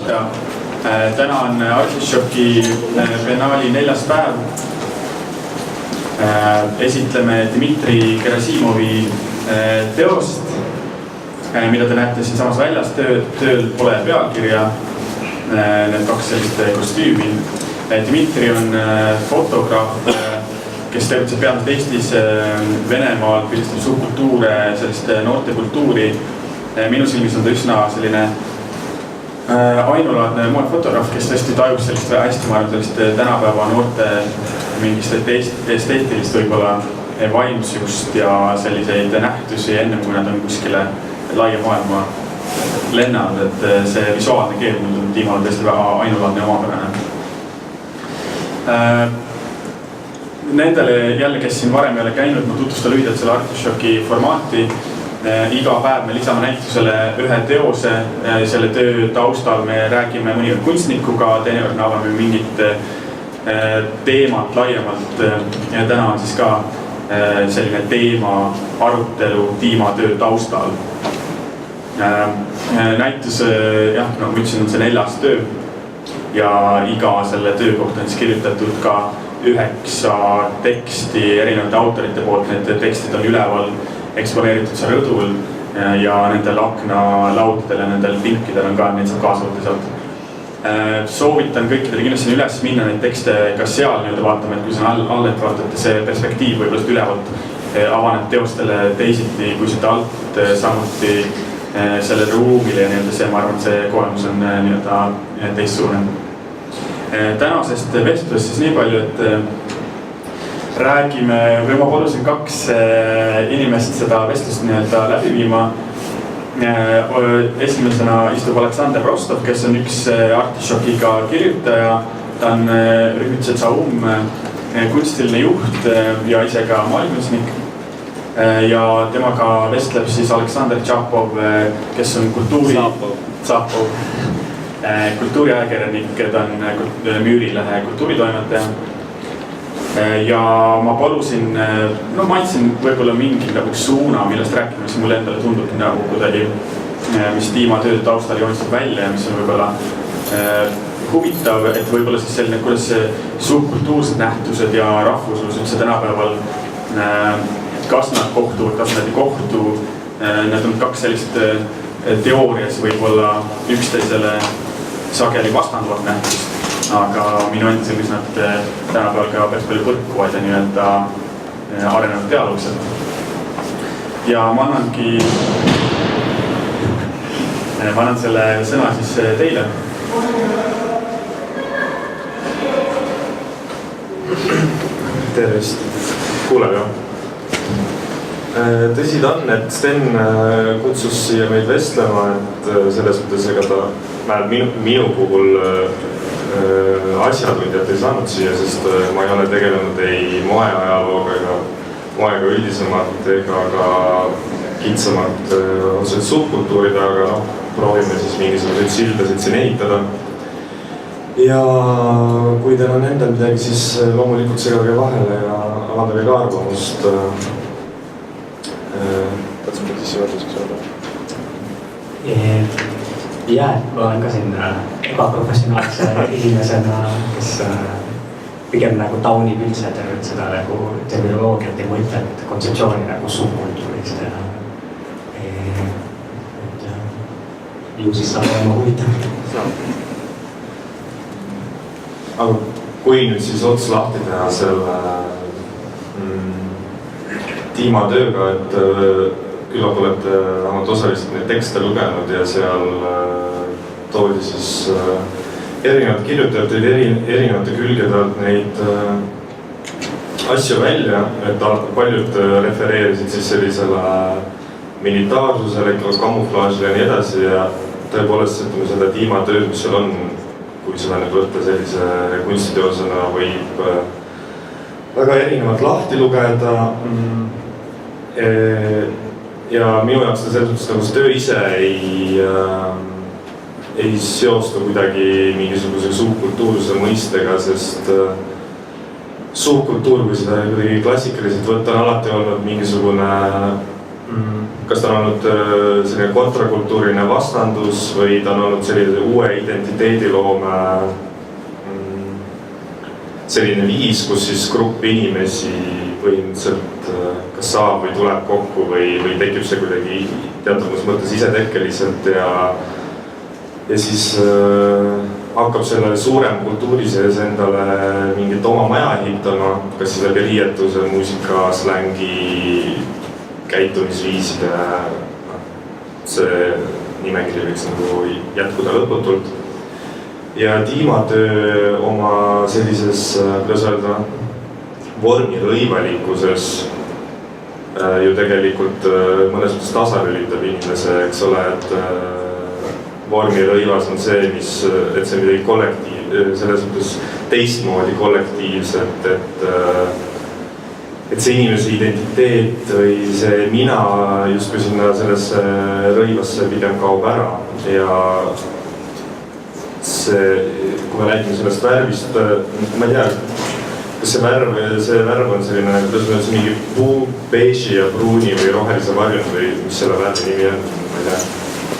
Ja, täna on Artišoki biennaali 4. päev. Esitleme Dmitri Gerasimovi teost, mida te näete siin samas väljas. Tööl pole pealkirja, need 2 sellist kostüümi. Dmitri on fotograaf, kes tegutseb peamiselt Eestis, Venemaal, pildistab subkultuure, sellist noortekultuuri. Minu silmis on ta üsna selline ainulaadne moefotograaf, kes tõesti tajub sellist hästi, ma arvan, sellist tänapäeva noorte mingist esteetilist võib-olla vaimsust ja selliseid nähtusi enne, kui nad on kuskile laia maailma lennanud, et see visuaalne keel on Tiimol tõesti väga ainulaadne ja omapärane. Nendele jälle, kes siin varem ei ole käinud, ma tutvustan lühidalt selle Artišoki formaati. Iga päev me lisame näitusele ühe teose, selle töö taustal me räägime mõnikord kunstnikuga, teinekord avame mingit teemat laiemalt ja täna on siis ka selline teema arutelu Tiima töö taustal. Näitus, jah, nagu ma ütlesin, on see 4. töö ja iga selle töö kohta on siis kirjutatud ka 9 teksti erinevate autorite poolt. Need tekstid on üleval eksponeeritud seal rõdul ja nendel aknalaudadel ja nendel pinkidel on ka, neid saab kaasa võtta sealt. Soovitan kõikidele kindlasti üles minna neid tekste ka seal nii-öelda vaatama, et kui see on alt vaatate, see perspektiiv võib-olla seda ülevalt avaneb teostele teisiti, kui seda alt samuti selle ruumile ja nii-öelda see, ma arvan, see kogemus on nii-öelda teistsugune. Tänasest vestlusest siis nii palju, et räägime, või ma palusin 2 inimest seda vestlust nii-öelda läbi viima. Esimesena istub Aleksandr Rostov, kes on üks Artišokiga kirjutaja. Ta on Rühvitse Tsaum kunstiline juht ja ise ka maailmakunstnik. Ja temaga vestleb siis Aleksandr Tšapov, kes on kultuuriajakirjanik, ta on Müürilehe kultuuritoimetaja. Ja ma palusin, maitsin võib-olla mingi suuna, millest rääkima, mis mulle endale tundub nagu kuidagi, mis Tiima töö taustal joonistab välja ja mis on võib-olla huvitav, et võib-olla siis selline, kuidas subkultuursed nähtused ja rahvuslus üldse tänapäeval, kas nad kohtuvad, kas nad ei kohtu. Need on 2 sellist teoorias võib-olla üksteisele sageli vastanduvat nähtust. Aga minu enda sellis nad tänapäeval ka päris palju põrkuvad ja nii-öelda arenevad dialoogselt. Ja ma annan selle sõna siis teile. Tervist, kuuleb jah. Tõsi ta on, et Sten kutsus siia meid vestlema, et selles mõttes ega ta minu puhul asjatundjat ei saanud siia, sest ma ei ole tegelenud ei moeajalooga ega moega üldisemalt ega ka kitsamalt otseselt subkultuurida, aga proovime siis mingisuguseid sildasid siin ehitada. Ja kui teil on endal midagi, siis loomulikult segage vahele ja avaldage ka arvamust. Tahtsin mõttes võrdluseks öelda? Ja, ma olen ka siin ebaprofessionaalse inimesena, kes pigem nagu taunib üldse seda terminoloogiat ja mõtlet kontseptsiooni nagu subkultuurist. Ju siis saab olema huvitav. Aga kui nüüd siis ots lahti teha selle Tiima tööga, et küllap olete vähemalt osaliselt neid tekste lugenud ja seal toodi siis erinevad kirjutajad erinevate külgede alt neid asju välja, et paljud refereerisid siis sellisele militaarsusele, kamuflaažile ja nii edasi ja tõepoolest ütleme seda Tiima tööd, mis seal on, kui seda nüüd võtta sellise kunstiteosena, võib väga erinevalt lahti lugeda. Ja minu jaoks ta selles mõttes nagu see töö ise ei seostu kuidagi mingisuguse subkultuursuse mõistega, sest subkultuur, kui seda kuidagi klassikaliselt võtta, on alati olnud mingisugune kas ta on olnud selline kontrakultuuriline vastandus või ta on olnud sellise uue identiteediloome selline viis, kus siis grupp inimesi põhimõtteliselt kas saab või tuleb kokku või tekib see kuidagi teatavas mõttes isetekkeliselt ja siis hakkab selle suurem kultuuri sees endale mingit oma maja ehitama, kas siis läbi riietuse, muusika, slängi, käitumisviiside, see nimekiri võiks nagu jätkuda lõputult. Ja Dima töö oma sellises, kuidas öelda, vormirõivalikkuses ju tegelikult mõnes mõttes tasalülitab inimese, eks ole, et vormirõivas on see, et see midagi selles mõttes teistmoodi kollektiivset, et see inimese identiteet või see mina justkui sinna sellesse rõivasse pigem kaob ära ja see, kui me räägime sellest värvist, ma ei tea, kas see värv on selline, kuidas me mingi beeži ja pruuni või rohelise varjun või mis selle värvi nimi on, ma ei tea,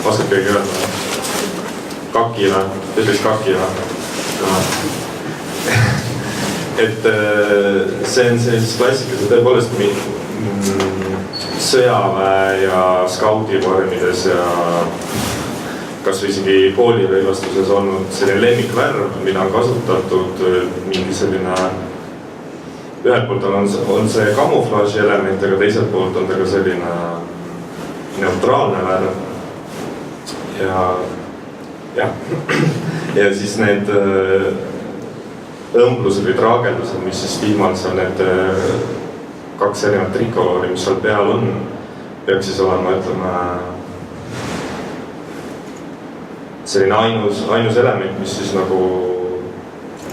oskab keegi öelda? Kaki või? Ütleks kaki või? Et see on sellises klassikas ja tõepoolest sõjaväe ja skaudi vormides ja kas või isegi koolirõivastuses olnud selline lemmikvärv, mida on kasutatud mingi selline, ühelt poolt on see kamuflaaži element, aga teiselt poolt on ta ka selline neutraalne värv ja siis need õmblused või traageldused, mis siis Dihmal seal need 2 erinevat trikoloori, mis seal peal on, peaks siis olema, ütleme, selline ainus element, mis siis nagu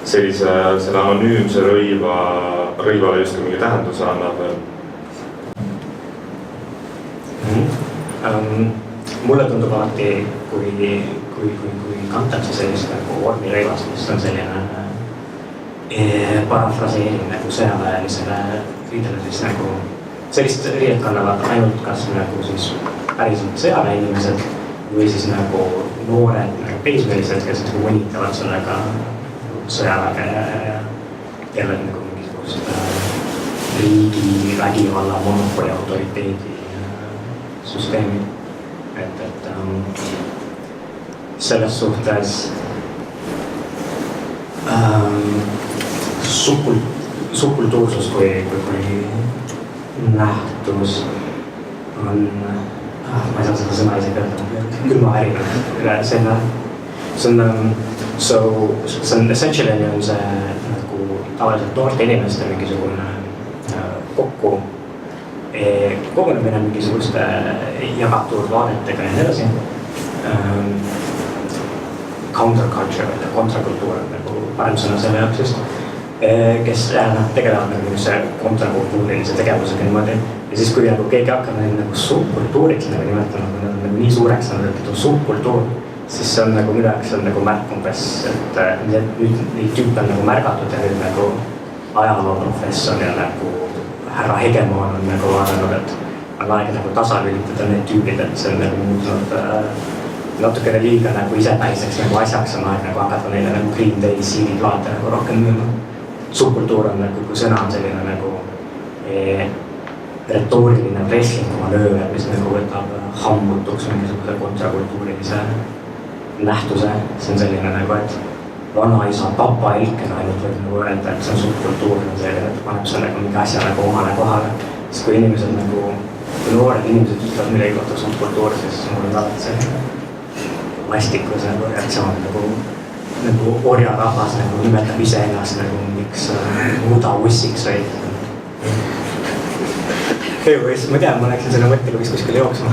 selle anonüümse rõivale justkui mingi tähenduse annab. Mulle tundub alati, kui kantakse sellist nagu vormirõivast, mis on selline parafraseerin nagu sõjaväelisele riidele, siis nagu sellist riiet kannavad ainult kas nagu siis päriselt sõjaväe inimesed või siis nagu noored nagu teismelised, kes nagu mõnitavad sellega sõjaväge ja teevad nagu mingisugust riigi vägivalla monopoli autoriteedi süsteemi. Et selles suhtes subkultuursus kui nähtus on, ma ei saa seda sõna isegi öelda, külmaväriline. See on essentially on see nagu tavaliselt noorte inimeste mingisugune kogunemine mingisuguste jagatud vaadetega ja nii edasi. Counterculture või kontrakultuur on nagu parem sõna selle jaoks just, kes tegelevad nagu kontrakultuurilise tegevusega niimoodi. Ja siis kui nagu keegi hakkab nagu subkultuuriks nagu nimetama, kui nad on nagu nii suureks, et on subkultuur, siis see on nagu midagi, see on nagu märk umbes, et nüüd neid tüüpe on nagu märgatud ja nüüd nagu ajalooprofessor ja nagu härra Hegemoon on nagu vaadanud, et on aeg nagu tasalülitada need tüübid, et see on nagu muutunud natukene liiga nagu isepäiseks nagu asjaks on aeg nagu hakata neile nagu Green Day CD-plaate nagu rohkem müüma. Subkultuur on nagu, kui sõna on selline nagu retooriline wrestlingu manööver, mis nagu võtab hammutuks mingisuguse kontrakultuurilise nähtuse. See on selline nagu, et vanaisa papa ilkena ainult võib nagu öelda, et see on subkultuur, et paneb selle mingi asja nagu omale kohale. Siis kui inimesed nagu, kui noored inimesed ütlevad millegi kohta subkultuur, siis mul on alati see vastikuse nagu reaktsioon nagu orjarahvas nagu nimetab ise ennast nagu mingiks mudaussiks või. Ma tean, ma läksin selle mõttega vist kuskile jooksma.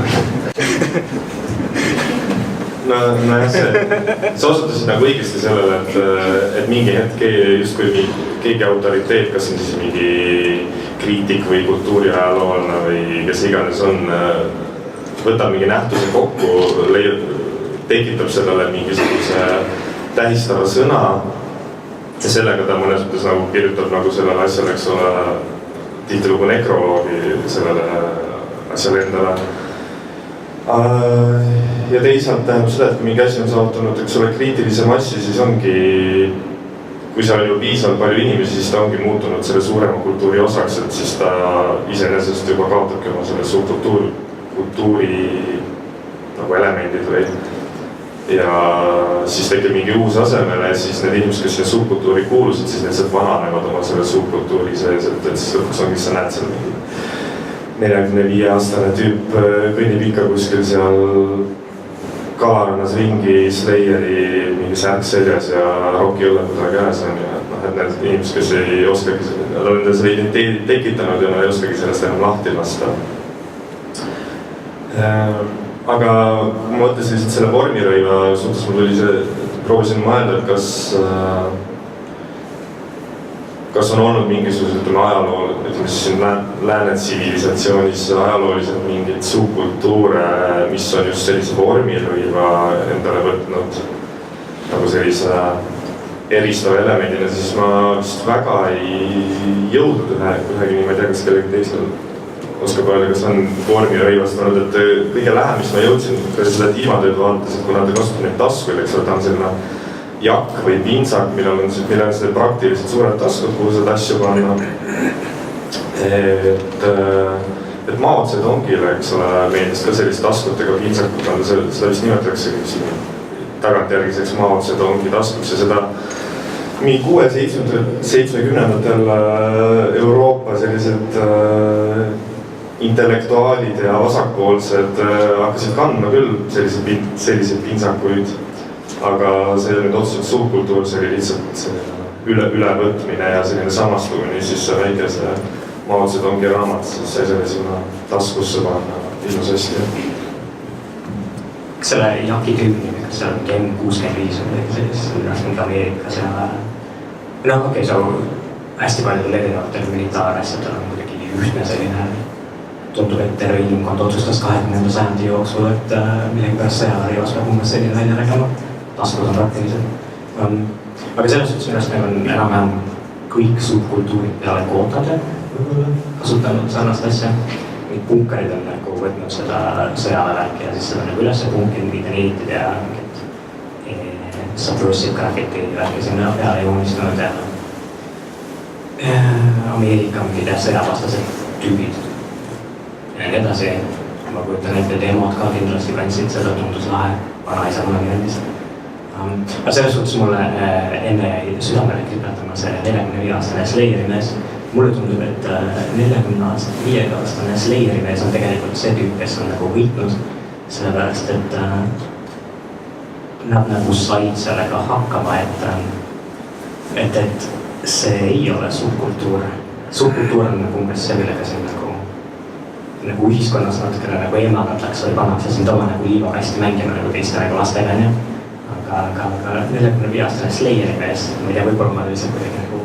Nojah, sa osutasid nagu õigesti sellele, et mingi hetk justkui keegi autoriteet, kas on siis mingi kriitik või kultuuriajalooline või kes iganes on, võtab mingi nähtuse kokku, tekitab sellele mingisuguse tähistava sõna ja sellega ta mõnes mõttes nagu kirjutab nagu sellele asjale, eks ole, tihtilugu nekroloogi sellele seal endale. Ja teisalt tähendab seda, et kui mingi asi on saavutanud, eks ole, kriitilise massi, siis ongi, kui seal on ju piisavalt palju inimesi, siis ta ongi muutunud selle suurema kultuuri osaks, et siis ta iseenesest juba kaotabki oma selle subkultuuri nagu elemendid või. Ja siis tekib mingi uus asemele ja siis need inimesed, kes selle subkultuuri kuulusid, siis need sealt vananevad oma selle subkultuuri sees, et siis lõpuks ongi, sa näed seal mingi 45-aastane tüüp kõnnib ikka kuskil seal Kalarannas ringi, Slayeri mingi särk seljas ja roki õllepudel käes on ja et need inimesed, kes ei oskagi seda, nad on enda selle identiteedi tekitanud ja nad ei oskagi sellest enam lahti lasta. Aga ma mõtlesin lihtsalt selle vormirõiva suhtes, mul tuli see, proovisin mõelda, et kas on olnud mingisugused, ütleme, ajaloo, ütleme siis siin lääne tsivilisatsionis ajalooliselt mingeid subkultuure, mis on just sellise vormirõiva endale võtnud nagu sellise eristava elemendina, siis ma vist väga ei jõudnud ühegi nii, ma ei tea, kas kellegi teisel oskab öelda, kas on vormirõivast olnud, et kõige lähem, mis ma jõudsin, kui seda tiimatööd vaadates, et kuna ta kasutab neid taskuid, eks ole, ta on selline jakk või pintsak, millel on selline praktiliselt suured taskud, kuhu seda asju panna. Et Mao Zedongile, eks ole, meeldis ka sellist taskutega pintsakut kanda, seda vist nimetatakse tagantjärgiseks Mao Zedongi taskuks ja seda mingi 60-70-ndatel Euroopa sellised intellektuaalid ja vasakpoolsed hakkasid kandma küll selliseid pintsakuid. Aga see nüüd otseselt subkultuur, see oli lihtsalt ülevõtmine ja selline samastumine, siis see väikese Mao Zedongi raamat, siis sai selle sinna taskusse panna ilmus hästi. Kas selle jaki tüübini, kas seal on M65 või sellist, mingi Ameerikas ja okei, see on hästi paljudel erinevatel militaarasjadel on kuidagi ühtne selline. Tundub, et terve inimkond otsustas 20. sajandi jooksul, et millegi pärast sõjaväärivas peab umbes selline välja nägema. Taskud on praktilised. Aga selles suhtes millest meil on enam-vähem kõik subkultuurid peale kootade kasutanud sarnast asja. Mingid punkarid on nagu võtnud seda sõjaväärvärki ja siis seda nagu üles punkinud, mingid eliitid ja mingid subversive graffiti värki sinna peale joonistanud ja Ameerika mingid sõjavastased tüübid. Ja nii edasi, ma kujutan ette demod ka kindlasti kandsid, seda tundus lahe, vanaisa kunagi endist. Aga selles suhtes mulle enne südamele kripetama see 45-aastane Slayeri mees. Mulle tundub, et 45-aastane Slayeri mees on tegelikult see tüüp, kes on nagu võitnud. Sellepärast, et nad nagu said sellega hakkama, et see ei ole subkultuur. Subkultuur on nagu umbes see, millega siin nagu ühiskonnas natukene nagu eemaldatakse või pannakse sind oma nagu liivakasti mängima nagu teiste nagu lastega, nii. Aga 45-aastane Slayeri mees, ma ei tea, võib-olla ma lihtsalt kuidagi nagu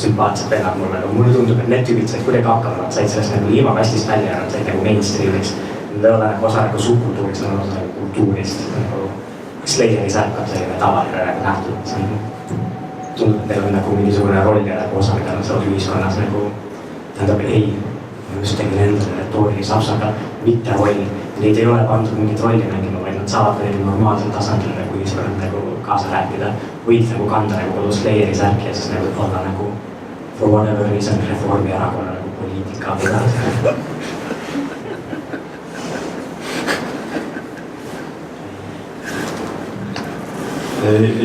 sümpaatsed vennad mulle, aga mulle tundub, et need tüübid said kuidagi hakkama, nad said sellest nagu liivakastist välja ja nad said nagu mainstreamiks. Nad ei ole nagu osa nagu subkultuuriks, nad on osa nagu kultuurist. Slayeri särk on selline tavaline nagu nähtud. Tundub, et neil on nagu mingisugune roll ja nagu osa, mida nad saavad ühiskonnas nagu tähendab, ei, ma just tegin endale retoorilise apsaga mitte rolli. Neid ei ole pandud mingit rolli mängima, vaid nad saavad veel normaalsel tasandil nagu ühiskonnad nagu kaasa rääkida. Võid nagu kanda nagu kodus Slayeri särki ja siis nagu olla nagu for whatever reason Reformierakonna nagu poliitika pidada.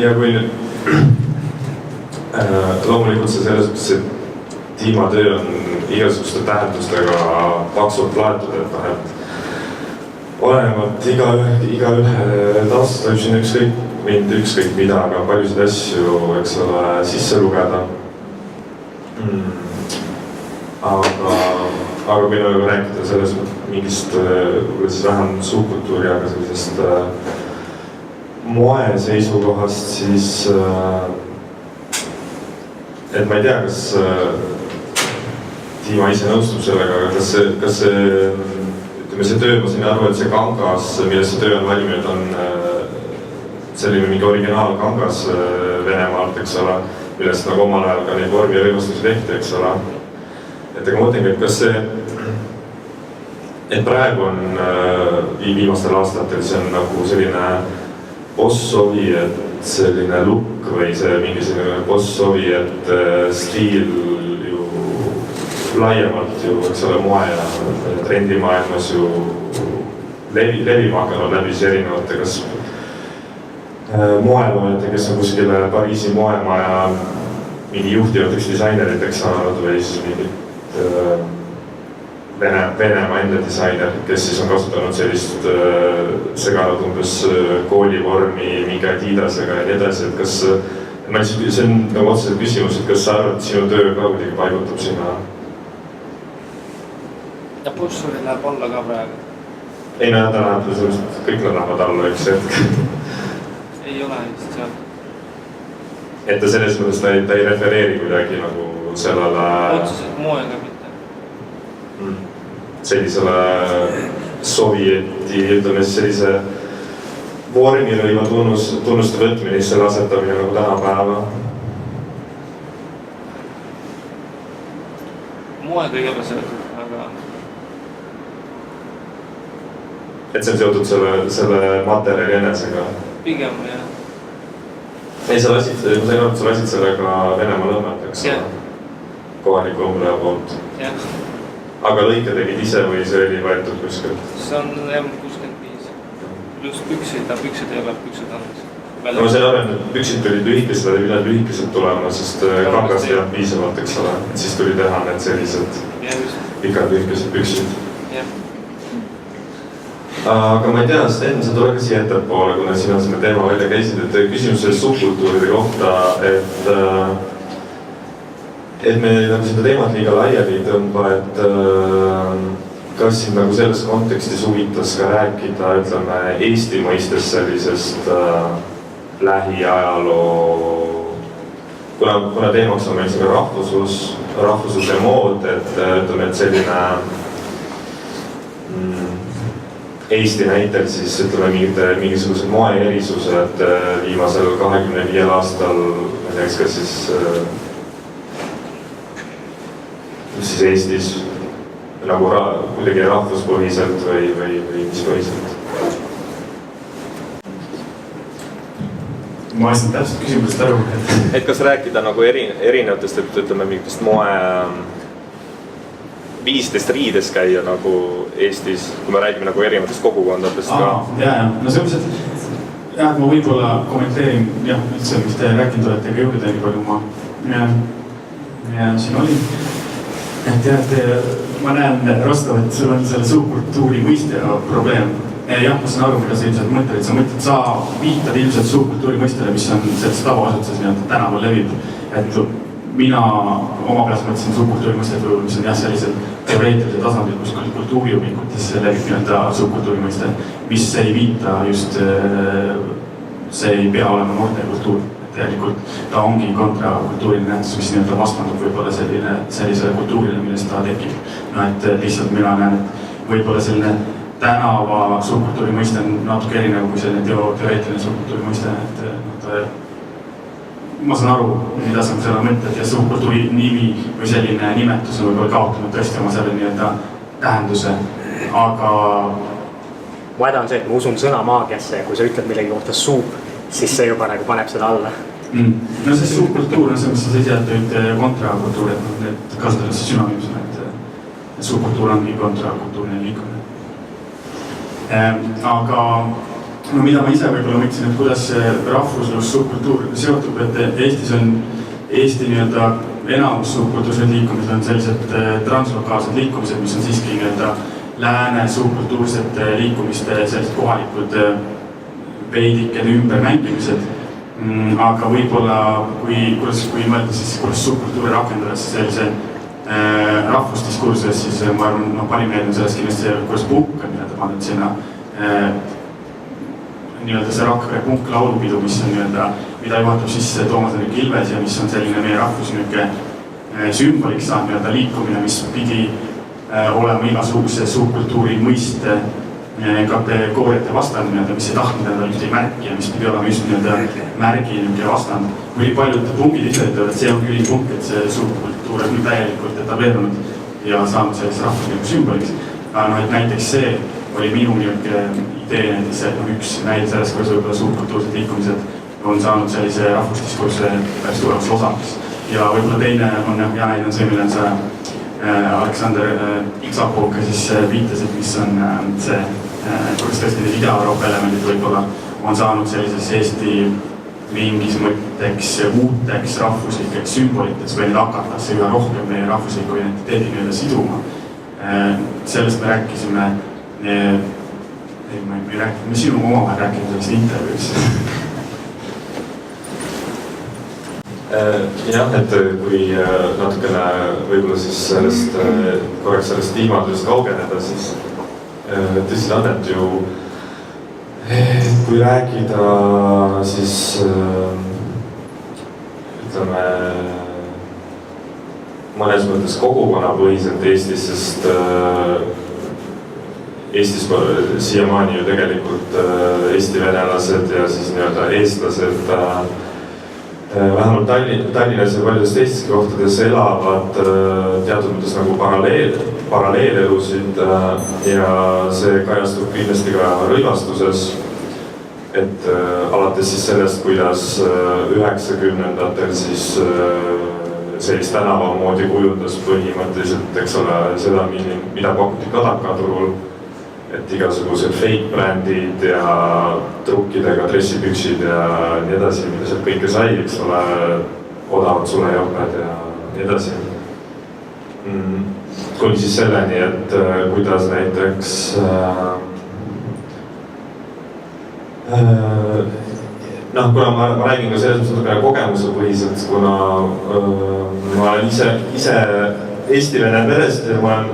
Ja kui nüüd loomulikult see selles mõttes, et tiimatöö on igasuguste tähendustega paksult laetud, et olenevalt igaühe taustast võib siin ükskõik mida, aga paljusid asju, eks ole, sisse lugeda. Aga kui nagu rääkida selles mingist, võib-olla siis vähem subkultuuri, aga sellisest moe seisukohast, siis et ma ei tea, kas Tiima ise nõustub sellega, aga kas see see töö, ma sain aru, et see kangas, millest see töö on valminud, on selline mingi originaalkangas Venemaalt, eks ole, millest nagu omal ajal ka neid vormi ja rõivastusi tehti, eks ole. Et aga mõtlengi, et kas et praegu on viimastel aastatel see on nagu selline post-soviet selline look või see mingi selline post-soviet stiil ju laiemalt ju, eks ole, moe ja trendimaailmas ju levima hakanud läbi siis erinevate kas moeloojate, kes on kuskile Pariisi moemaja mingi juhtivateks disaineriteks saanud või siis mingid Venemaa enda disainerid, kes siis on kasutanud sellist seganud umbes koolivormi mingi Adidasega ja nii edasi, et kas see on nagu otseselt küsimus, et kas sa arvad, et sinu töö ka kuidagi paigutub sinna? Ja bussuri läheb alla ka praegu. Ei no ta läheb sellest, kõik nad lähevad alla üks hetk. Ei ole vist seal. Et ta selles mõttes ta ei refereeri kuidagi nagu sellele... Otseselt moega mitte. Sellisele sovieti, ütleme siis sellise vormilõiva tunnuste võtmine, selle asetamine nagu tänapäeva. Moega ei ole seotud, aga... Et see on seotud selle materjali enesega? Pigem, jah. Ei, sa lasid sellega Venemaa lõmmet, eks ole? Kohaliku õmbleja poolt. Jah. Aga lõike tegid ise või see oli võetud kuskilt? See on M65. Just püksid, aga püksid ei ole püksid andis. No ma sain aru, et püksid tulid lühikesed, või pidanud lühikesed tulema, sest kangast ei olnud piisavalt, eks ole. Et siis tuli teha need sellised pikad lühikesed püksid. Aga ma ei tea, Sten, sa tule ka siia ettepoole, kuna sina selle teema välja käisid, et küsimus selle subkultuuride kohta, et me nagu seda teemat liiga laiali ei tõmba, et kas siin nagu selles kontekstis huvitas ka rääkida, ütleme, Eesti mõistes sellisest lähiajaloo, kuna teemaks on meil selline rahvuslus ja mood, et ütleme, et selline Eesti näitel siis ütleme mingisugused moeerisused viimasel 25 aastal, ma ei teaks, kas siis Eestis nagu kuidagi rahvuspõhiselt või mis põhiselt? Ma olen täpselt küsimusest aru. Et kas rääkida nagu erinevatest, et ütleme mingitest moe viistest riides käia nagu Eestis, kui me räägime nagu erinevatest kogukondadest ka? No sellised, ma võib-olla kommenteerin üldse, mis te rääkinud olete, ega jõudnud nii palju ma siin olin. Ma näen, Rostov, et sul on selle subkultuuri mõiste probleem. Jah, ma saan aru, mida sa ilmselt mõtled. Sa viitad ilmselt subkultuuri mõistele, mis on selles tavaasutuses tänaval levib. Et mina oma peas mõtlesin subkultuuri mõistet, mis on jah sellisel teoreetilisel tasandil, kus kultuuriõpikutes levib subkultuuri mõiste, mis ei viita just, see ei pea olema noortekultuur. Tegelikult ta ongi kontrakultuuriline nähtus, mis vastandub võib-olla sellisele kultuurile, millest ta tekib. No et lihtsalt mina näen, et võib-olla selline tänava subkultuuri mõiste on natuke erinev kui selline teoreetiline subkultuuri mõiste. Ma saan aru, mida sa selle mõtled ja subkultuuri nimi või selline nimetus on võib-olla kaotanud tõesti oma selle tähenduse, aga... Mu häda on see, et ma usun sõna maagiasse ja kui sa ütled millegi kohta suub, siis see juba nagu paneb seda alla. No see subkultuur on see, mis sa ise tõid kontrakultuur, et need kasutavad see sünonüümsena, et subkultuur ongi kontrakultuurine liikumine. Aga mida ma ise võib-olla mõtlesin, et kuidas see rahvuslus subkultuur seotub, et Eestis on Eesti enamus subkultuursed liikumised on sellised translokaalsed liikumised, mis on siiski lääne subkultuursete liikumiste sellised kohalikud veidikene ümbermängimised. Aga võib-olla, kui mõelda siis, kuidas subkultuuri rakendada sellise rahvusdiskursuses, siis ma arvan, parim meelde on sellest kindlasti, kuidas punk on pandud sinna see Rakvere punk laulupidu, mis on mida juhatab sisse Toomas Hendrik Ilves ja mis on selline meie rahvusnike sümboliks saanud liikumine, mis pidi olema igasuguse subkultuuri mõiste kategooriate vastand, mis ei tahtnud endale ühte märki ja mis pidi olema just märgi vastand. Kui paljud punkid ise ütlevad, et see on küll punk, et see subkultuur on täielikult etableerunud ja saanud sellise rahvusliku sümboliks. aga et näiteks see oli minu idee näiteks, et üks näide sellest, kuidas võib-olla subkultuursed liikumised on saanud sellise rahvusdiskursse päris tugevaks osaks. Ja võib-olla teine on hea näide on see, millel sa Aleksander Iksapooka siis viitasid, mis on see, kuidas tõesti need Ida-Euroopa elemendid võib-olla on saanud sellises Eesti mingis mõtteks uuteks rahvuslikeks sümboliteks või need hakatakse üha rohkem meie rahvusliku identiteedi nii-öelda siduma. Sellest me rääkisime, me sinu omavahel rääkime sellest intervjuus. Jah, et kui natukene võib-olla siis korraks sellest tiimadest kaugeneda, siis tõesti on, et ju kui rääkida siis ütleme mõnes mõttes kogukonnapõhiselt Eestis, sest Eestis siiamaani ju tegelikult eesti venelased ja siis nii-öelda eestlased vähemalt Tallinnas ja paljudes teisteski kohtades elavad teatud mõttes nagu paralleelelusid ja see kajastub kindlasti ka rõivastuses. Et alates siis sellest, kuidas 90-ndatel siis sellist tänava moodi kujundas põhimõtteliselt, eks ole, seda, mida pakuti Kadakaturul. Et igasugused fake brändid ja trukkidega dressipüksid ja nii edasi, mida sealt kõike sai, eks ole, odavad sulejoped ja nii edasi. Kuni siis selleni, et kuidas näiteks kuna ma räägin ka selles mõttes kogemuse põhiselt, kuna ma olen ise eesti-vene perest ja ma olen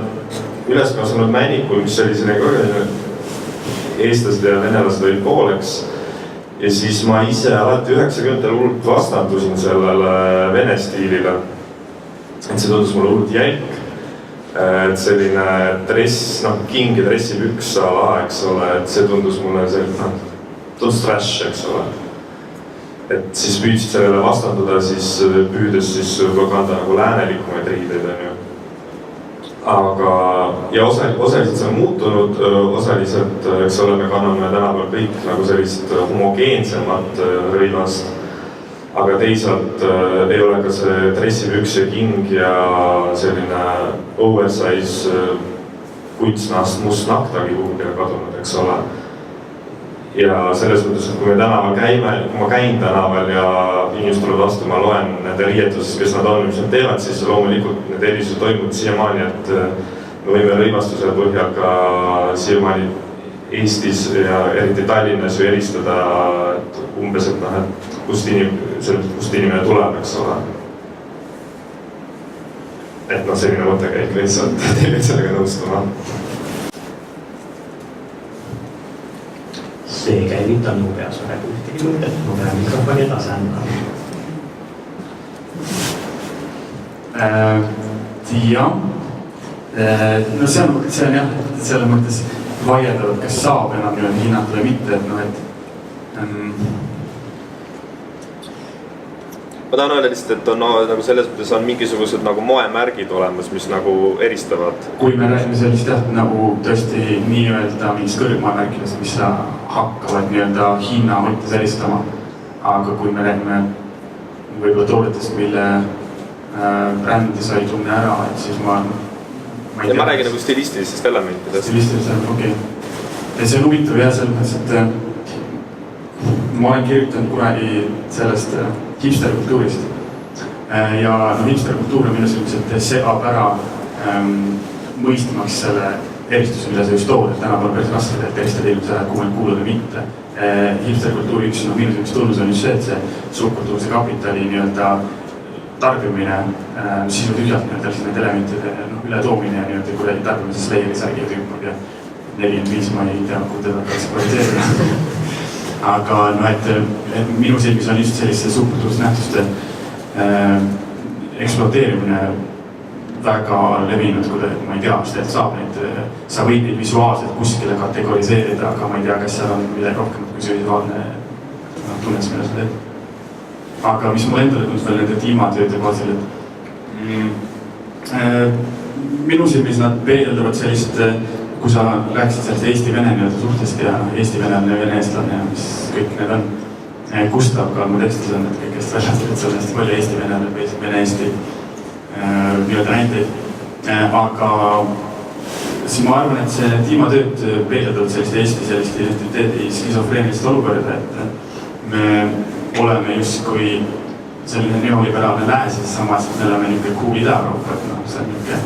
üles kasvanud Männikul, mis oli selline ka eestlased ja venelased olid pooleks. Ja siis ma ise alati 90-ndal hullult vastandusin sellele vene stiilile. Et see tundus mulle hullult jälk. Et selline dress, king ja dressipüks ala, eks ole, et see tundus mulle selline, tundus trash, eks ole. Et siis püüdsid sellele vastanduda, siis püüdes siis kanda nagu läänelikumaid riideid, on ju. Aga, ja osaliselt see on muutunud, osaliselt, eks ole, me kanname tänapäeval kõik nagu sellist homogeensemat rõivast, aga teisalt ei ole ka see dressipüks ja king ja selline oversize kutsnast must naktagi kuhugi kadunud, eks ole. Ja selles mõttes, et kui me tänaval käime, kui ma käin tänaval ja inimesed tulevad vastu, ma loen nende riietuses, kes nad on, mis nad teevad, siis loomulikult need erisused toimuvad siiamaani, et me võime rõivastuse põhjal ka siiamaani Eestis ja eriti Tallinnas ju eristada umbes, et kust inimene tuleb, eks ole. Et selline mõttekäik lihtsalt teile sellega nõustuma. See käivita minu peas praegu ühtegi mõtet, ma pean mikrofoni edasi andma. See on jah, selle mõttes vaieldav, kas saab enam hinnata või mitte, Ma tahan öelda lihtsalt, et on nagu selles mõttes on mingisugused nagu moemärgid olemas, mis nagu eristavad. Kui me räägime sellist nagu tõesti nii-öelda mingist kõrgmoemärkidest, mis hakkavad nii-öelda hinna mõttes eristama. Aga kui me räägime võib-olla toodetest, mille brändi sai tunne ära, et siis ma ei tea. Ma räägin nagu stilistilistest elementidest. Stilistilistest, okei. Ja see on huvitav jah, selles mõttes, et ma olen kirjutanud kunagi sellest hipsterkultuurist. Ja hipsterkultuur on minu selliselt segab ära mõistmaks selle eristuse, mida sa just tood, et tänapäeval päris raske, et eristada ilmselt ära, kuhu need kuulud või mitte. Hipsterkultuuri üks minu sellist tunnus on just see, et see subkultuurse kapitali nii-öelda tarbimine sisu tühjalt need elementide ületoomine ja nii-öelda kuidagi tarbimises leiri särgi tüüpab ja 45 ma ei tea, kui teda peaks kvaliteerida. Aga et minu silmis on just selliste subkultuurse nähtuste ekspluateerimine väga levinud, kui ma ei tea, mis saab neid, sa võid neid visuaalselt kuskile kategoriseerida, aga ma ei tea, kas seal on midagi rohkem kui see visuaalne tunnes, mida sa teed. Aga mis mulle endale tundus veel nende tiimatööde baasil, et minu silmis nad peegeldavad sellist kui sa rääkisid sellest Eesti-Vene nii-öelda suhtest ja Eesti-venelane ja vene-eestlane ja mis kõik need on. Gustav ka mu tekstis on need kõigest väljast, et see on hästi palju Eesti-venelane või vene-eesti nii-öelda näiteid. Aga siis ma arvan, et see tiimatööd peegeldavad sellist identiteedi skisofreenilist olukorda, et me oleme justkui selline neoliberaalne lääs ja samas me oleme niisugune cool Ida-Euroopa, et noh, see on niisugune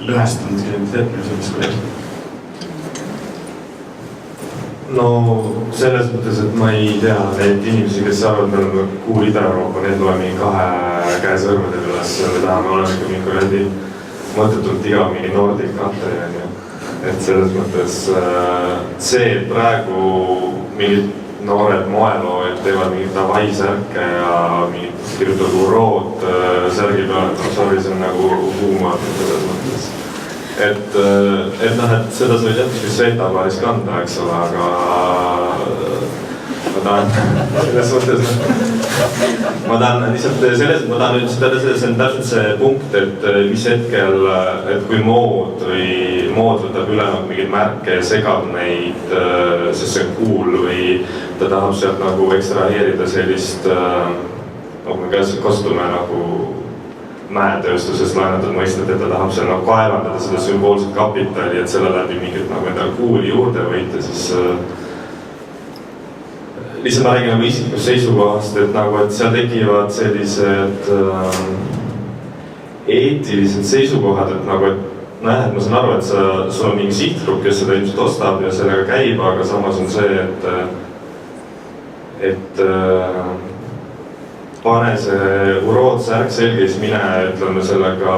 lõhestunud identiteet minu sellist kuidagi. No selles mõttes, et ma ei tea neid inimesi, kes saavad, me oleme cool Ida-Euroopa, need loeme 2 käe sõrmedel üles, me tahame olema ikka mingi kuradi mõttetult iga mingi Nordic Country on ju. Et selles mõttes see, et praegu mingid noored moeloojad teevad mingid Davai-särke ja mingid kirjutavad urood särgi peale, see on nagu huumor selles mõttes. Et noh, et seda sa võid jätkski Sveta-Paaris kanda, eks ole, aga ma tahan selles mõttes, ma tahan lihtsalt selles, ma tahan üldse, see on täpselt see punkt, et mis hetkel, et kui mood võtab üle nagu mingeid märke ja segab neid, sest see on cool või ta tahab sealt nagu ekstraheerida sellist, me kasutame nagu mäetööstuses laenatud mõistet, et ta tahab seal nagu kaevandada seda sümboolset kapitali, et selle läbi mingit nagu endale kuuli juurde võita, siis lihtsalt ma räägin nagu isiklikust seisukohast, et nagu, et seal tekivad sellised eetilised seisukohad, et nagu, et näed, ma saan aru, et sul on mingi sihtgrupp, kes seda ilmselt ostab ja sellega käib, aga samas on see, et pane see uroodsärk selge, siis mine, ütleme sellega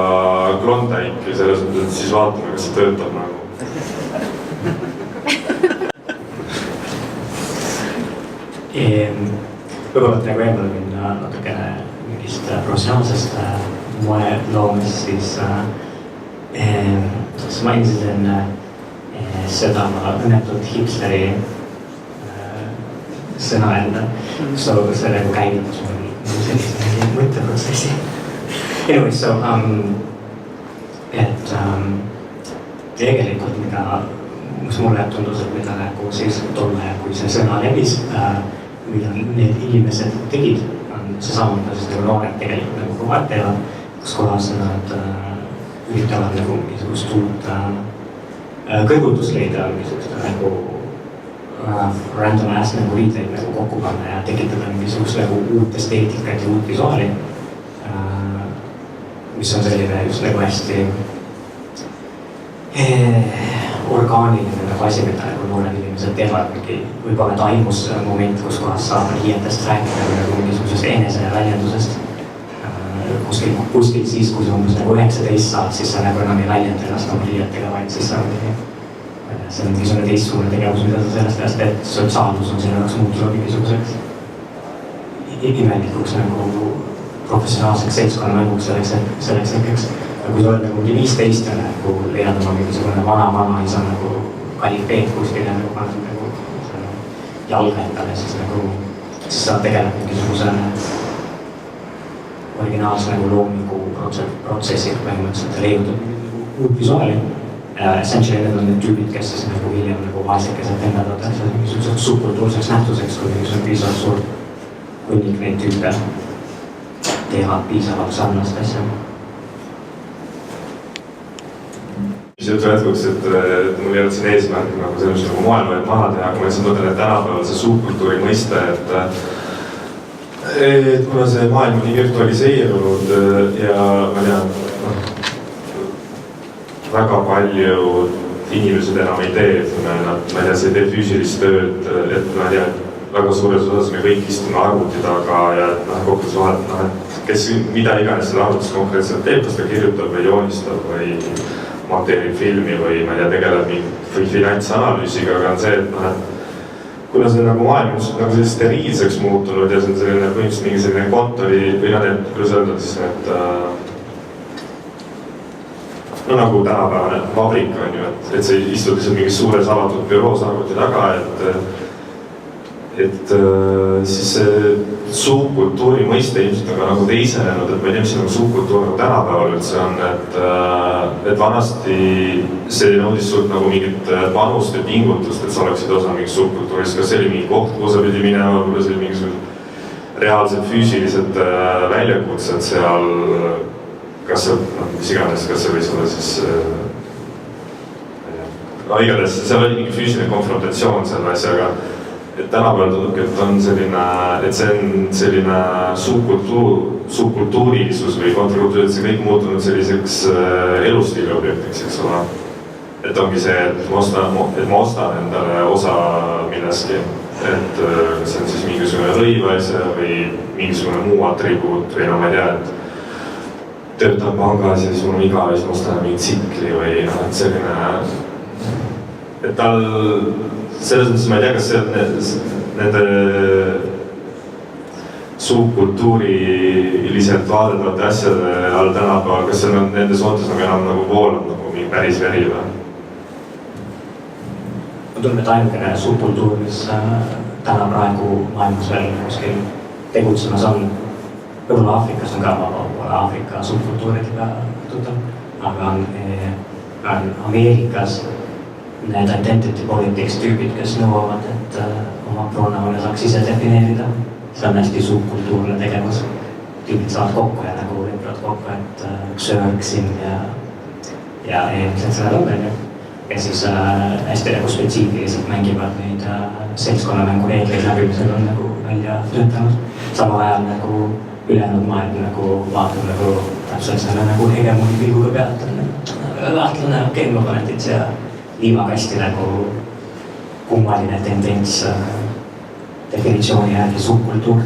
Klondike'i selles mõttes, et siis vaatame, kas see töötab nagu. Võib-olla nagu eemale minna natukene mingist professionaalsest moe loomist, siis mainisid enne seda õnnetut hipsteri sõna enda, see nagu käivitas mul sellise mõtteprotsessi. Anyway, so et tegelikult mis mulle tundus, et mida nagu siis tolle, kui see sõna levis, mida need inimesed tegid, on seesama, mida siis nagu noored tegelikult nagu kogu aeg teevad, kus kohas nad üritavad nagu mingisugust uut kõigutust leida, mingisugust nagu random ass nagu riideid nagu kokku panna ja tekitada mingisugust nagu uut esteetikat ja uut visuaali, mis on selline just nagu hästi orgaaniline nagu asi, mida nagu noored inimesed teevad, võib-olla taimus moment, kus kohas saab hiietest rääkida nagu mingisugusest eneseväljendusest. Kuskil siis, kui sa umbes nagu 19 saad, siis sa nagu enam ei väljenda ennast nagu hiietega, vaid siis sa see on mingisugune teistsugune tegevus, mida sa sellest ajast teed, sotsiaalsus on selle jaoks muutunud mingisuguseks imelikuks nagu professionaalseks seltskonnamänguks selleks hetkeks. Kui sa oled nagu 15 ja nagu leiad oma mingisugune vana isa nagu kvaliteet kuskil ja nagu paned nagu jalga endale, siis sa tegeled mingisuguse originaalse nagu loomingu protsessiga põhimõtteliselt ja leiutad uut visuaali. Essentially need on need tüübid, kes siis nagu hiljem nagu vaesekesed vendadatakse mingisuguseks subkultuurseks nähtuseks, kui mingisugune piisavalt suur hunnik neid tüüpe teevad piisavalt sarnast asja. Mis jutu jätkuks, et mul ei olnud siin eesmärk nagu selles nagu moelooid maha teha, aga ma lihtsalt mõtlen, et tänapäeval see subkultuuri mõiste, et kuna see maailm on nii virtualiseerunud ja ma tean, väga paljud inimesed enam ei tee, ma ei tea, see ei tee füüsilist tööd, et ma ei tea, väga suures osas me kõik istume arvuti taga ja kokkuvõttes vahet, et kes mida iganes selle arvutis konkreetselt teeb, kas ta kirjutab või joonistab või monteerib filmi või ma ei tea, tegeleb mingi finantsanalüüsiga, aga on see, et kuna see nagu maailm on nagu sellist steriilseks muutunud ja see on selline põhimõtteliselt mingi selline kontori või need, kuidas öelda siis need no nagu tänapäevane vabrik on ju, et sa istud lihtsalt mingis suures avatud büroos arvuti taga, et siis see subkultuuri mõiste ilmselt on ka nagu teisenenud, et ma ei tea, mis see nagu subkultuur nagu tänapäeval üldse on, et vanasti see nõudis sult nagu mingit panust ja pingutust, et sa oleksid osa mingist subkultuurist, kas see oli mingi koht, kuhu sa pidi minema, võib-olla see oli mingisugused reaalsed füüsilised väljakutsed seal, kas see, mis iganes, kas see võis olla siis igatahes seal oli mingi füüsiline konfrontatsioon selle asjaga, et tänapäeval tundubki, et on selline, et see on selline subkultuurilisus või kontrakultuur, et see kõik muutunud selliseks elustiili objektiks, eks ole. Et ongi see, et ma ostan endale osa millestki, et see on siis mingisugune rõivaasja või mingisugune muu atribuut või no ma ei tea, et töötan pangas ja siis mul on iga ja siis ma ostan mingi tsikli või noh, et selline, et tal selles mõttes ma ei tea, kas see nende subkultuuriliselt vaadeldavate asjade all tänapäeval, kas see on nende soontes nagu enam nagu voolab nagu mingi päris veri või? Ma tundub, et ainukene subkultuur, mis täna praegu maailmas veel kuskil tegutsemas on, võib-olla Aafrikas on ka Aafrika subkultuuridega tuttav, aga on Ameerikas need identity politics tüübid, kes nõuavad, et oma pronoune saaks ise defineerida. See on hästi subkultuurne tegevus. Tüübid saavad kokku ja nagu võivad kokku, et söörksin ja eelmised selle lõmben. Ja siis hästi nagu spetsiifiliselt mängivad neid seltskonnamängu reegleid läbi, mis on nagu välja töötanud. Samal ajal nagu ülejäänud maailm nagu vaatab nagu täpselt selle nagu hegemoni pilguga pealt. Lahtlane komponentid ja liivakasti nagu kummaline tendents definitsiooni järgi subkultuur.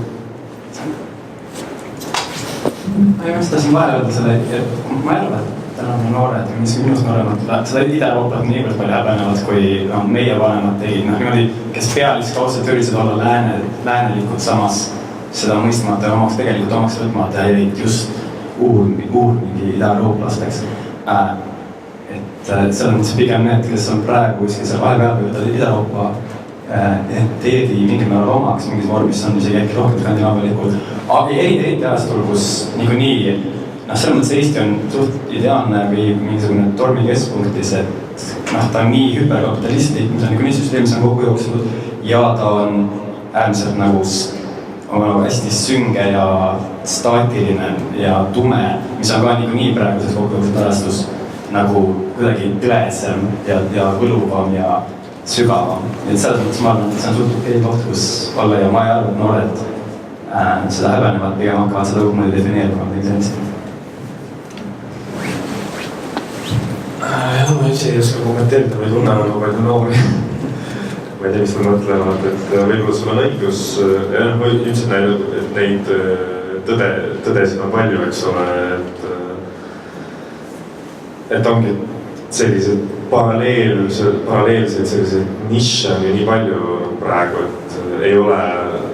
Ma ei mõista siin vahel öelda selle, et ma arvan, et täna noored või mis minust nooremad seda Ida-Euroopat niivõrd palju häbenevad, kui meie vanemad tegid. Niimoodi, kes pealiskaudselt üritasid olla läänelikud samas seda mõistmata ja tegelikult omaks võtmata jäid just uurmingi ida-eurooplasteks. Selles mõttes pigem need, kes on praegu kuskil seal vahepeal võtavad Ida-Euroopa identiteedi mingil määral omaks, mingis vormis on isegi äkki rohkem skandinaavialikud. Aga eriti ajastul, kus niikuinii, selles mõttes Eesti on suht ideaalne või mingisugune tormi keskpunktis, et ta on nii hüperkapitalistlik, mis on niikuinii süsteemis on kokku jooksnud ja ta on äärmiselt nagu hästi sünge ja staatiline ja tume, mis on ka niikuinii praeguses kokku jooksnud ajastus nagu kuidagi tõesem ja võluvam ja sügavam. Et selles mõttes ma arvan, et see on suht okei koht, kus olla ja ma ei arva, et noored seda häbenevad, pigem hakkavad seda õumoodi defineerima midagi sellist. Jah, ma üldse ei oska kommenteerida, ma ei tunne nagu palju noori. Ma ei tea, mis nad mõtlevad, et võib-olla sul on õigus. Ma üldiselt näinud, et neid tõdesid on palju, eks ole, et ongi sellised paralleelseid selliseid nišše on ju nii palju praegu, et ei ole,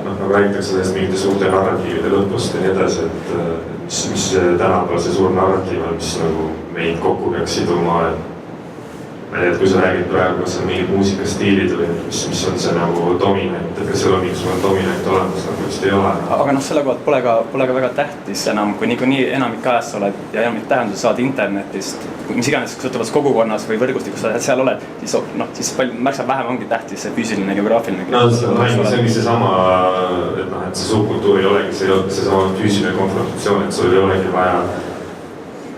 nagu räägitakse sellest mingite suurte narratiivide lõpust ja nii edasi, et mis tänapäeval see suur narratiiv on, mis nagu meid kokku peaks siduma, et ma ei tea, et kui sa räägid praegu, kas on mingid muusikastiilid või mis on see nagu dominant, et kas seal on mingisugune dominant olemas, nagu vist ei ole. Aga selle kohalt pole ka väga tähtis enam, kui niikuinii enamik ajast oled ja enamik tähendusi saad internetist, mis iganes sõltuvas kogukonnas või võrgustikus sa seal oled, siis märksa vähem ongi tähtis see füüsiline, geograafiline. No see ongi seesama, et see subkultuur ei olegi seesama füüsiline konfrontatsioon, et sul ei olegi vaja,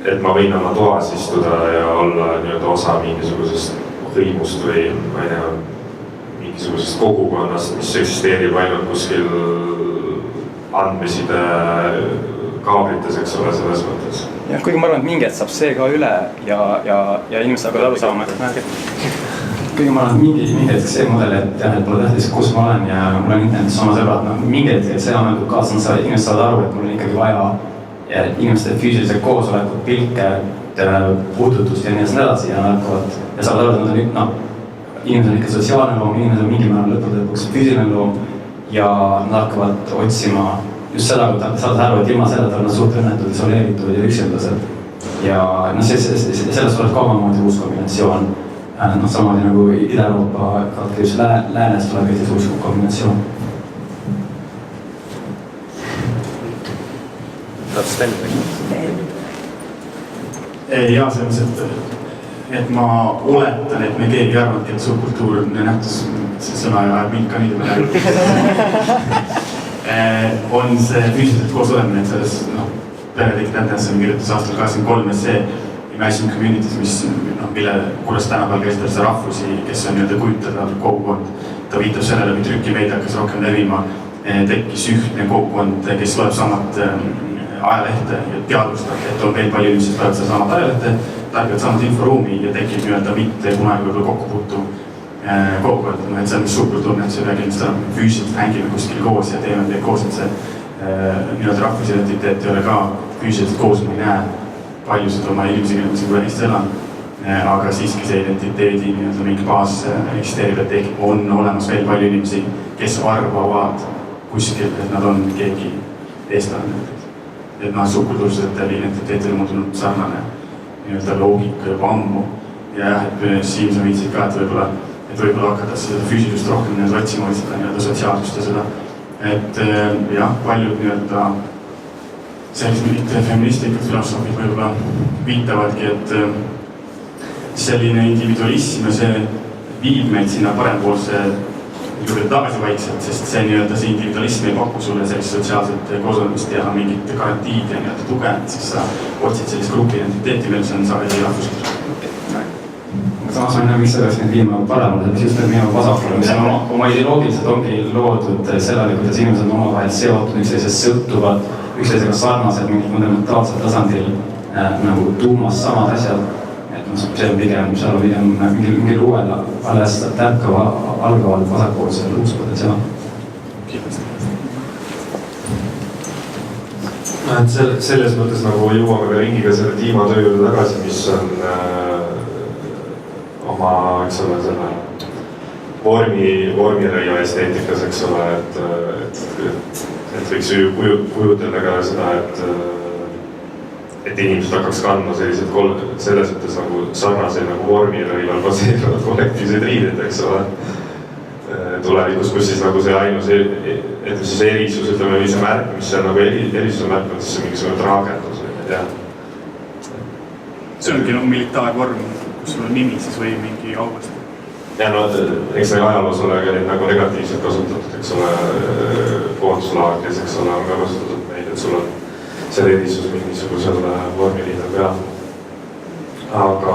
et ma võin oma toas istuda ja olla nii-öelda osa mingisugusest hõimust või ma ei tea, mingisugusest kogukonnast, mis eksisteerib ainult kuskil andmeside kaablites, eks ole, selles mõttes. Jah, kuigi ma arvan, et mingi hetk saab see ka üle ja inimesed hakkavad aru saama. Kuigi ma arvan, et mingi hetk see mudel, et pole tähtis, kus ma olen ja mul on internetis oma sõbrad, mingi hetk, et see ammendub kaasa, inimesed saavad aru, et mul on ikkagi vaja ja inimeste füüsilised koosolekud, pilke, puudutust ja nii edasi ja nad hakkavad ja saavad aru, et inimesed on ikka sotsiaalne loom, inimesed on mingil määral lõpuks füüsiline loom ja nad hakkavad otsima just seda, kui nad saavad aru, et ilma seda on nad suht õnnetud, isoleeritud ja üksildased. Ja sellest tuleb ka omamoodi uus kombinatsioon. Samamoodi nagu Ida-Euroopa, läänes tuleb Eestis uus kombinatsioon. otsast välja tegema? Jaa, selles, et ma oletan, et me keegi arvabki, et subkultuur nähtus, see sõna ajab mind ka nii on see füüsiliselt koos olemine, et selles Benedict Anderson kirjutas aastal 83 essee Imagine Communities, mille kuulas tänapäeval käsitleb rahvusi, kes on kujutatav kogukond. Ta viitab sellele, kui trükimeedia hakkas rohkem levima, tekkis ühtne kogukond, kes loeb samat ajalehte ja teadvustab, et on veel palju inimesed loevad seda samat ajalehte, tarbivad samat inforuumi ja tekib mitte kunagi võib-olla kokkupuutu kogukond. Et see on subkultuurne, et see kindlasti on füüsiliselt hängime kuskil koos ja teeme teid koos, et see rahvusidentiteet ei ole ka füüsiliselt koos, ma ei näe paljusid oma inimesi, kes võib Eestis elan, aga siiski see identiteedi mingi baas eksisteerib, et on olemas veel palju inimesi, kes arvavad kuskil, et nad on keegi eestlane. Et subkultuursetel identiteetil on tulnud sarnane loogika juba ammu. Ja jah, et Siim sa viitsid ka, et võib-olla hakata seda füüsilist rohkem otsima, seda sotsiaalsust ja seda. Et jah, paljud sellised mingid feministlikud filosoofid võib-olla viitavadki, et selline individualism ja see viib meid sinna parempoolse juurde tagasi vaikselt, sest see individualism ei paku sulle sellist sotsiaalset koosolemist ja mingit garantiid ja tuge, siis sa otsid sellist grupi identiteeti, meil see on sageli rahvuslik. Samas ma ei näe, miks see oleks nüüd viimane paremale, mis just need viimane vasakule, mis on oma ideoloogiliselt ongi loodud sellele, kuidas inimesed on omavahel seotud, üksteisest sõltuvad, üksteisega sarnased mingil fundamentaalsel tasandil nagu tuumas samad asjad. See on pigem mingil uuel alles tärkava algaval vasakpoolsel uuspotentsiaal. Selles mõttes nagu jõuame ka ringiga selle tiimatöö juurde tagasi, mis on oma, eks ole, selle vormirõia esteetikas, eks ole, et võiks ju kujutleda ka seda, et inimesed hakkaks kandma selles mõttes nagu sarnaseid nagu vormirõival baseeruvad kollektiivseid riideid, eks ole. Tulevikus, kus siis nagu see ainus erisus, ütleme, või see märk, mis see nagu erisuse märk on, siis see mingisugune traagendus või ma ei tea. See ongi militaarvorm, kus sul on nimi siis või mingi auvast. Ja eks neid ajaloos ole ka neid nagu negatiivselt kasutatud, eks ole, koonduslaagris, eks ole, on ka kasutatud neid, et sul on see erisus mingisugusel vormiliidel peal. Aga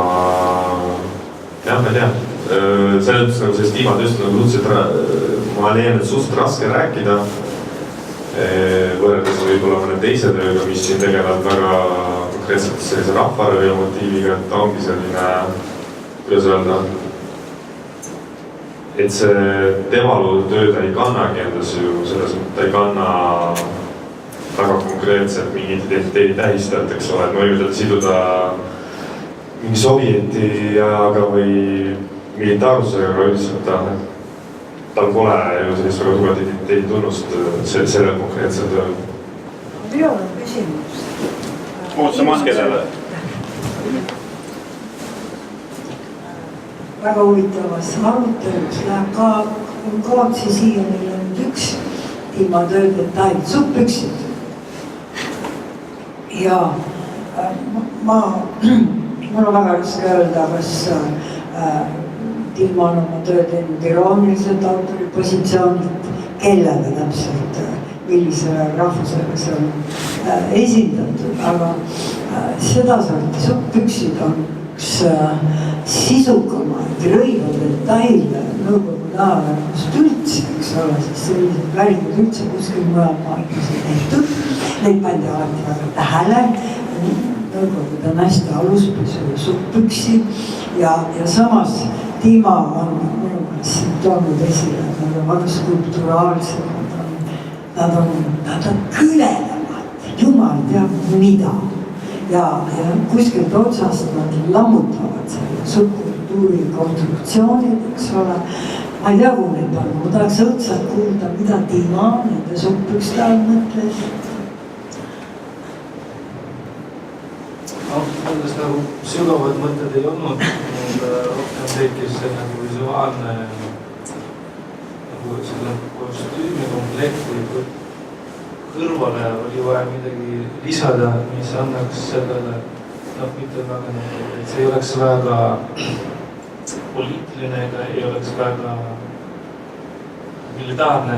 jah, ma ei tea. Selles nagu sellest tiimatööst nagu ma leian, et suht raske rääkida. Võrreldes võib-olla mõne teise tööga, mis siin tegelevad väga konkreetselt sellise rahvarõia motiiviga, et ta ongi selline, kuidas öelda, et see tema loodud töö ta ei kannagi endas ju selles mõttes, ta ei kanna väga konkreetselt mingi identiteedi tähistajat, eks ole, et ma võin ütelda siduda mingi sovjetiga või militaarsusega, aga üldiselt tal pole ju sellist väga tugevat identiteedi tunnust sellel konkreetsel tööl. Minul on küsimus. Ootama kellele? Väga huvitavas arutelus läheb kaotsi siia meil on üks tiimatöö detail, suppüksid. Ja mul on väga raske öelda, kas Tilma on oma töö teinud irooniliselt autori positsioonilt, kellele täpselt, millisele rahvusele see on esindatud, aga sedasorti suppüksid on üks sisukamaid rõiva detaile nõukogude ajaloost üldse, eks ole, siis sellised väringud üldse kuskil mujal maailmas ei tehtud. Neid pandi alati väga tähele, nõukogude naiste aluspisu ja suppüksi ja samas Tiima on minu meelest toonud esile, et nad on väga skulpturaalsed, nad on kõlelemad, jumal teab mida. Ja kuskilt otsast nad lammutavad selle subkultuuri konstruktsioonid, eks ole. Ma ei tea, kuhu neid panna, ma tahaks õudselt kuulda, mida Tiima nende suppükste all mõtles. Nendes nagu sügavad mõtted ei olnud, rohkem tekkis see nagu visuaalne nagu selle kostüümi komplekti kõrvale oli vaja midagi lisada, mis annaks sellele, mitte väga et see ei oleks väga poliitiline ega ei oleks väga militaarne.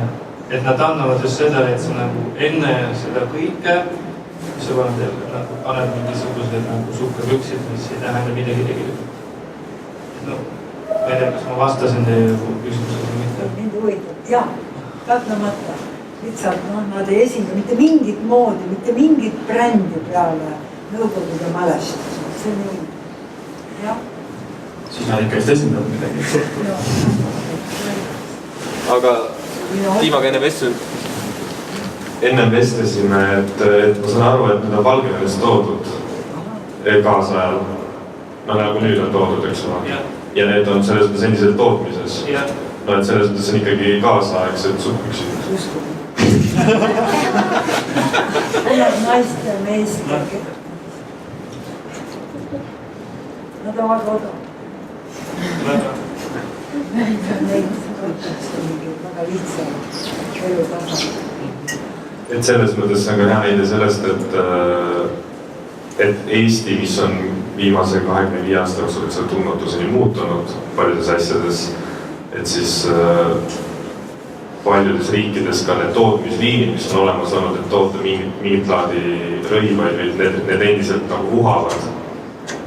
Et nad annavad just seda, et sa nagu enne seda kõike, sa paned mingisugused nagu suhkapüksid, mis ei tähenda midagi tegelikult. No, ma ei tea, kas ma vastasin teie küsimusele või mitte. Mind huvitab, jah, kahtlemata. Lihtsalt nad ei esinda mitte mingit moodi, mitte mingit brändi peale Nõukogude mälestused. See on nii. Jah. Siis nad ikka just esindavad midagi. Aga Tiimaga enne vestlesime, et ma saan aru, et need on Valgevenes toodud kaasajal. No nagu nüüd on toodud, eks ole. Ja need on selles mõttes endiselt tootmises. No et selles mõttes on ikkagi kaasaegsed suhkpüksid. Naiste, meeste. Nad on väga odav. Väga lihtsam elu tasand. Et selles mõttes on ka hea näide sellest, et Eesti, mis on viimase 25 aasta jooksul tundmatuseni muutunud paljudes asjades, et siis paljudes riikides ka need tootmisliinid, mis on olemas olnud, et toota mingit laadi rõivaid, need endiselt nagu vuhavad.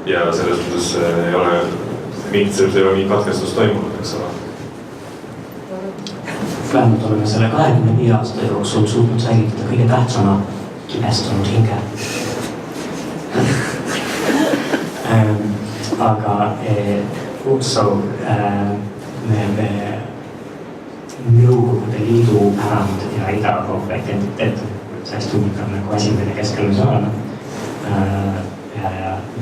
Ja selles mõttes ei ole mingit katkestust toimunud, eks ole. Vähemalt oleme selle 25 aasta jooksul suutnud säilitada kõige tähtsama kibestunud hinge. Aga me Nõukogude Liidu pärand ja Ida-Euroopa identiteet on hästi huvitav nagu asi, mille keskel me saame. Ja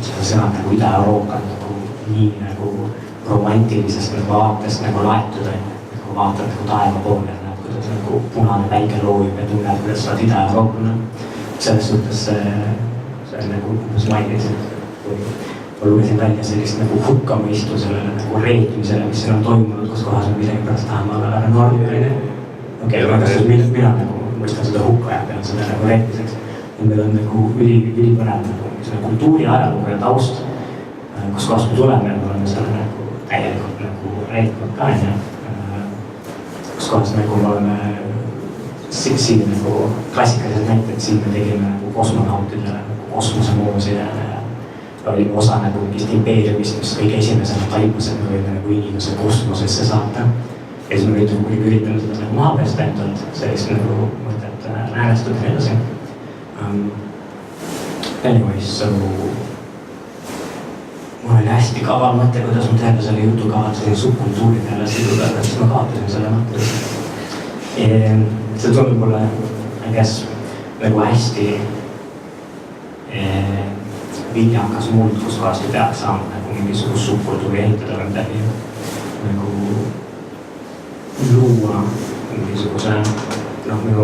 seda sõnad nagu Ida-Euroopa nagu nii nagu romantilisest nagu vaatest nagu laetud on. Vaatad nagu taeva poole ja näed, kuidas nagu punane päike loojub ja tunned, kuidas sa oled Ida-Euroopana. Selles suhtes see on nagu, mis mainisid, ma lugesin välja sellist nagu hukkamõistu sellele nagu reetmisele, mis siin on toimunud, kus kohas on midagi pärast tahama ära normi. Okei, mina nagu mõistan seda hukka ja pean seda nagu reetmiseks. Ja meil on nagu ülipõnev nagu kultuuri, ajalugu ja taust, kus kohas me tuleme ja me oleme selle nagu täielikult nagu reetnud ka, kus kohas nagu me oleme siin nagu klassikalised näited, siin me tegime nagu kosmonautidele nagu kosmosemoosi ja olime osa nagu mingist impeeriumist, mis kõige esimesena taimus, et me võime nagu inimese kosmosesse saata. Ja siis me üritame seda nagu maha päästa endalt, sellist nagu mõtet räänestada ja edasi. Anyways, so mul oli hästi kaval mõte, kuidas ma terve selle jutu kavatsesin subkultuuri peale siduda, aga siis ma kaotasin selle mõtte. See tundub mulle, I guess, nagu hästi viljakas muld, kus kohast ei peaks saama nagu mingisugust subkultuuri ehitada või midagi nagu luua mingisuguse, minu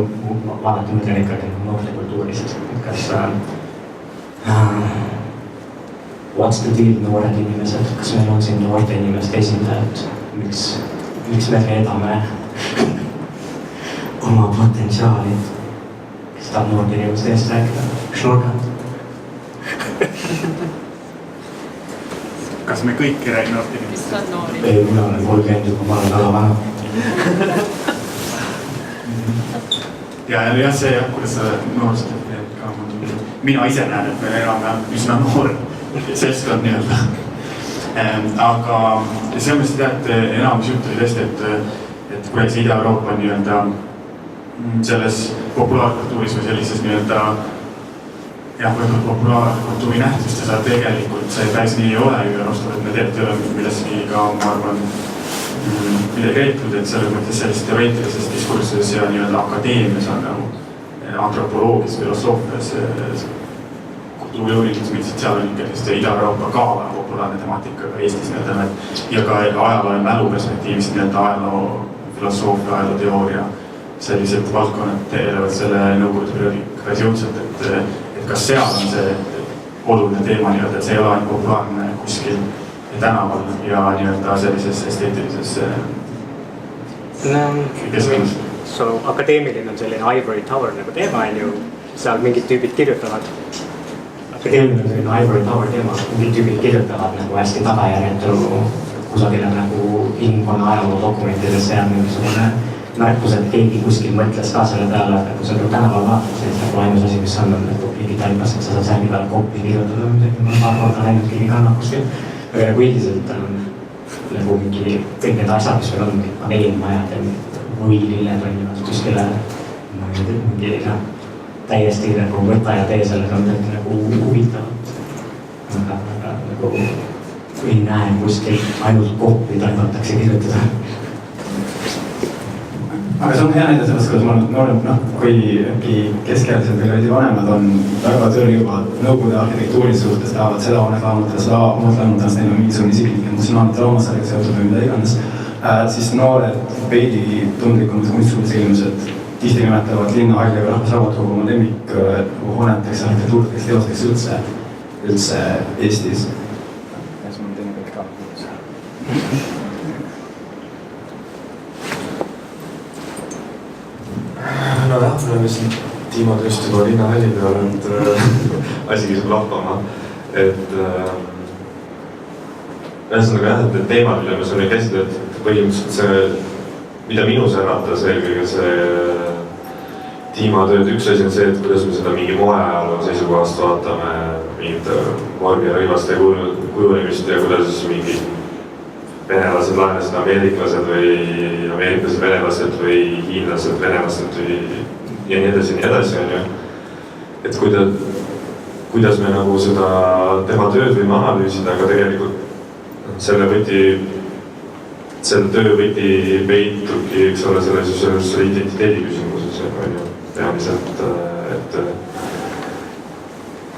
alati mõtlen ikkagi noortekultuurist, kas what's the deal noored inimesed, kas meil on siin noorte inimeste esindajad, miks me reedame oma potentsiaali, kes tahab noorte inimeste eest rääkida, šnorgad. Kas me kõik ei räägi noorte inimest? Mis on noori? Ei, mina olen 30 juba, ma olen väga vana. Ja see jah, kuidas sa noorsed ka on tulnud. Mina ise näen, et meil enam üsna noor seltskond nii-öelda. Aga see on vist tead, enamus jutt oli tõesti, et kuidas Ida-Euroopa on nii-öelda selles populaarkultuuris või sellises nii-öelda jah, võib-olla populaarkultuuri nähtustes, aga tegelikult see päris nii ei ole ja arvustab, et me tegelikult ei ole millestki ka, ma arvan, midagi reitud, et selles mõttes sellises teoreetilises diskursuses ja nii-öelda akadeemias on nagu antropoloogias, filosoofias, kultuuriuurimus, seal on ikka Ida-Euroopa ka väga populaarne temaatika ka Eestis nii-öelda ja ka ajaloo ja mälu perspektiivist nii-öelda ajaloo filosoofia, ajaloo teooria sellised valdkonnad tegelevad selle nõukogude perioodiga päris jõudsalt, et kas seal on see oluline teema nii-öelda, et see ei ole ainult populaarne kuskil tänaval ja nii-öelda sellises esteetilises keskkonnas? sul akadeemiline on selline Ivory Tower nagu teema on ju, seal mingid tüübid kirjutavad. Akadeemiline on selline Ivory Tower teema, mingid tüübid kirjutavad nagu hästi tagajärjetu kusagile nagu inimkonna ajaloo dokumentides ja mingisugune märkus, et keegi kuskil mõtles ka selle peale, et kui sa tuleb tänaval vaatad, siis nagu ainus asi, mis on nagu mingi talibas, et sa saad sääni peale koppi kirjutada või midagi, ma olen paar korda näinud keegi kannab kuskil. Aga nagu üldiselt nagu mingi kõik need asjad, mis meil on, veenmajad ja või lilled ronnivad kuskile mingi täiesti nagu võta ja tee sellega midagi nagu huvitavat. Aga nagu ei näe kuskil ainult koppi taimatakse kirjutada. Aga see on hea näide sellest, kuidas ma olen, kui keskealised või veidi vanemad on väga tõrjuvad Nõukogude arhitektuuri suhtes, tahavad seda hoonet laamata, seda hoonet laamata, neil on mingisugune isiklik emotsionaalne trauma sellega seotud või mida iganes, siis noored, veidi tundlikumad kunstilises ilmused tihti nimetavad Linnahalli või Rahvusraamatukogu oma lemmikhooneteks, arhitektuurideks, teosteks üldse Eestis. Kas mul teine kõik ka? No jah, me oleme siin Timo tõesti juba Linnahalli peal, et asi kisub lappama. Ühesõnaga jah, et need teemad, mille me sulle käsitled, põhimõtteliselt see, mida minus äratas eelkõige see Timo tööd, üks asi on see, et kuidas me seda mingi moeajaloo seisukohast vaatame, mingit vormi ja rõivaste kujunemist ja kuidas mingi venelased laenasid ameeriklased või ameeriklased venelased või hiinlased venelased või ja nii edasi, on ju. Et kuidas me nagu seda tema tööd võime analüüsida, aga tegelikult selle töö võti peitubki, eks ole, selles identiteedi küsimuses, on ju, peamiselt,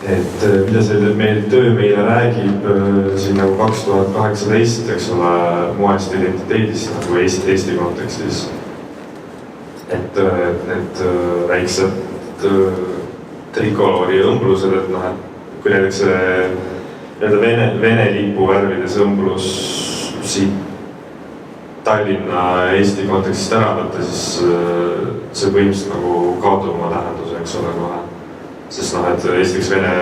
et mida see meil töö meile räägib siin nagu 2018, eks ole, moest identiteedist nagu Eesti kontekstis. Et need väiksed trikoloori õmblused, et noh, et kui näiteks Vene lipu värvides õmblus siit Tallinna Eesti kontekstist ära võtta, siis see põhimõtteliselt nagu kaotab oma tähenduse, eks ole, kohe. Sest noh, et esiteks Vene